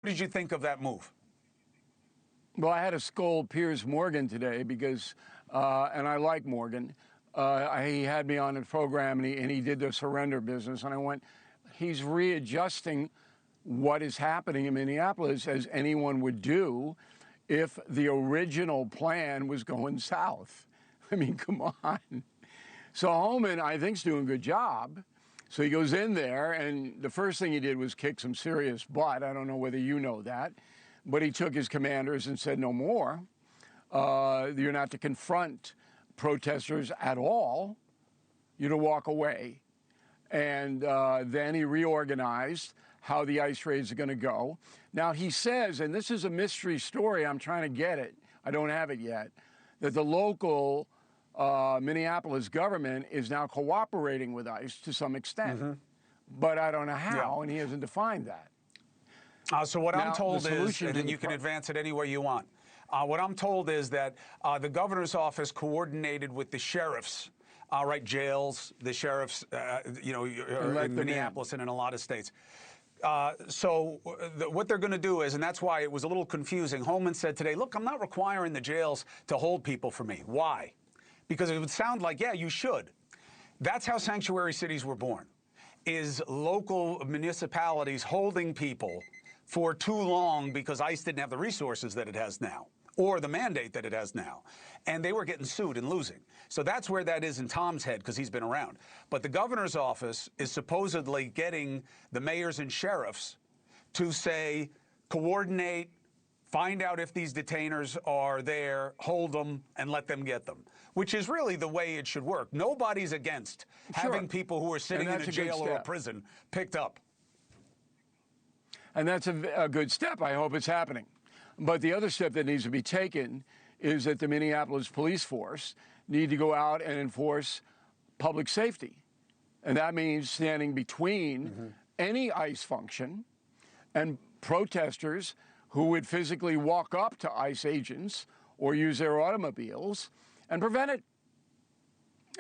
What did you think of that move? Well, I had to scold Piers Morgan today because, and I like Morgan. He had me on the program and he did the surrender business. And I went, he's readjusting what is happening in Minneapolis as anyone would do if the original plan was going south. I mean, come on. So Homan, I think, is doing a good job. So he goes in there, and the first thing he did was kick some serious butt. I don't know whether you know that, but he took his commanders and said, no more. You're not to confront protesters at all. You're to walk away. And then he reorganized how the ICE raids are going to go. Now he says, and this is a mystery story, I'm trying to get it, I don't have it yet, that the local Minneapolis government is now cooperating with ICE to some extent. But I don't know how, and he hasn't defined that. So what I'm told is, and you can advance it any way you want, what I'm told is that the governor's office coordinated with the sheriffs, jails, the sheriffs, in Minneapolis and in a lot of states. What they're going to do is, and that's why it was a little confusing, Homan said today, look, I'm not requiring the jails to hold people for me. Why? Because it would sound like, yeah, you should. That's how sanctuary cities were born, is local municipalities holding people for too long because ICE didn't have the resources that it has now, or the mandate that it has now. And they were getting sued and losing. So that's where that is in Tom's head, because he's been around. But the governor's office is supposedly getting the mayors and sheriffs to say, coordinate, find out if these detainers are there, hold them, and let them get them, which is really the way it should work. Nobody's against having people who are sitting in a jail or a prison picked up. And that's a good step. I hope it's happening. But the other step that needs to be taken is that the Minneapolis police force need to go out and enforce public safety. And that means standing between any ICE function and protesters who would physically walk up to ICE agents or use their automobiles and prevent it.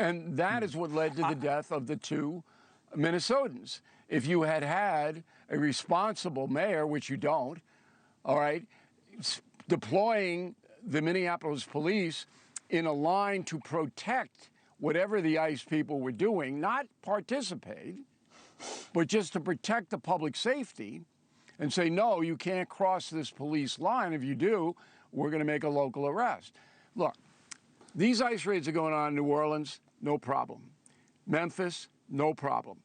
And that is what led to the death of the two Minnesotans. If you had had a responsible mayor, which you don't, all right, deploying the Minneapolis police in a line to protect whatever the ICE people were doing, not participate, but just to protect the public safety and say, no, you can't cross this police line. If you do, we're going to make a local arrest. Look, these ICE raids are going on in New Orleans, no problem. Memphis, no problem.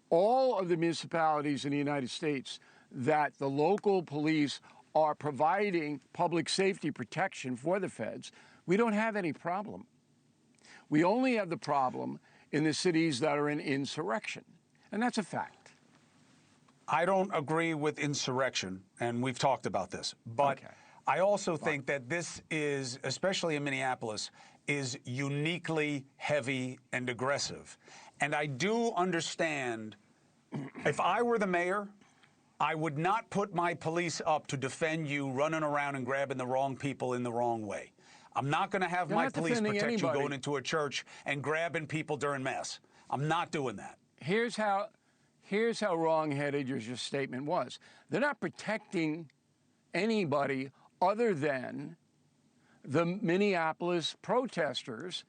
All of the municipalities in the United States that the local police are providing public safety protection for the feds, we don't have any problem. We only have the problem in the cities that are in insurrection, and that's a fact. I don't agree with insurrection, and we've talked about this, but I also think that this is, especially in Minneapolis, is uniquely heavy and aggressive. And I do understand, if I were the mayor, I would not put my police up to defend you running around and grabbing the wrong people in the wrong way. I'm not going to have my police protect you going into a church and grabbing people during Mass. I'm not doing that. Here's how wrong-headed your statement was. They're not protecting anybody other than the Minneapolis protesters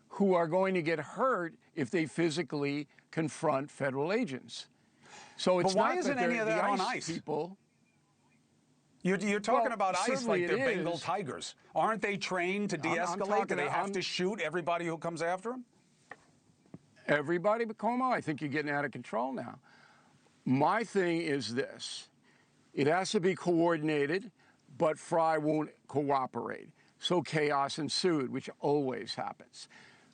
who are going to get hurt if they physically confront federal agents. So it's why isn't any of that on ICE? People. You're talking about ICE like they're Bengal tigers. Aren't they trained to de-escalate? Do they have to shoot everybody who comes after them? Everybody but Cuomo? I think you're getting out of control now. My thing is this. It has to be coordinated, but Fry won't cooperate. So chaos ensued, which always happens.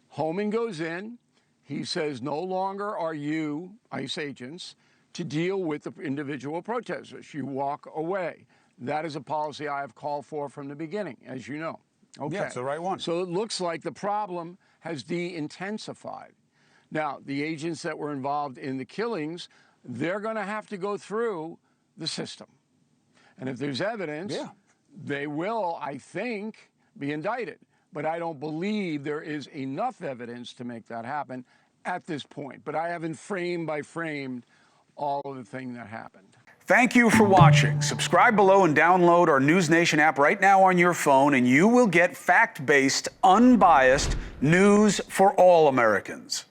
Homan goes in. He says, no longer are you, ICE agents, to deal with the individual protesters. You walk away. That is a policy I have called for from the beginning, as you know. Okay. Yeah, it's the right one. So it looks like the problem has de-intensified. Now, the agents that were involved in the killings, they're going to have to go through the system. And if there's evidence, they will, I think, be indicted. But I don't believe there is enough evidence to make that happen at this point. But I haven't frame by framed all of the thing that happened. Thank you for watching. Subscribe below and download our NewsNation app right now on your phone, and you will get fact-based, unbiased news for all Americans.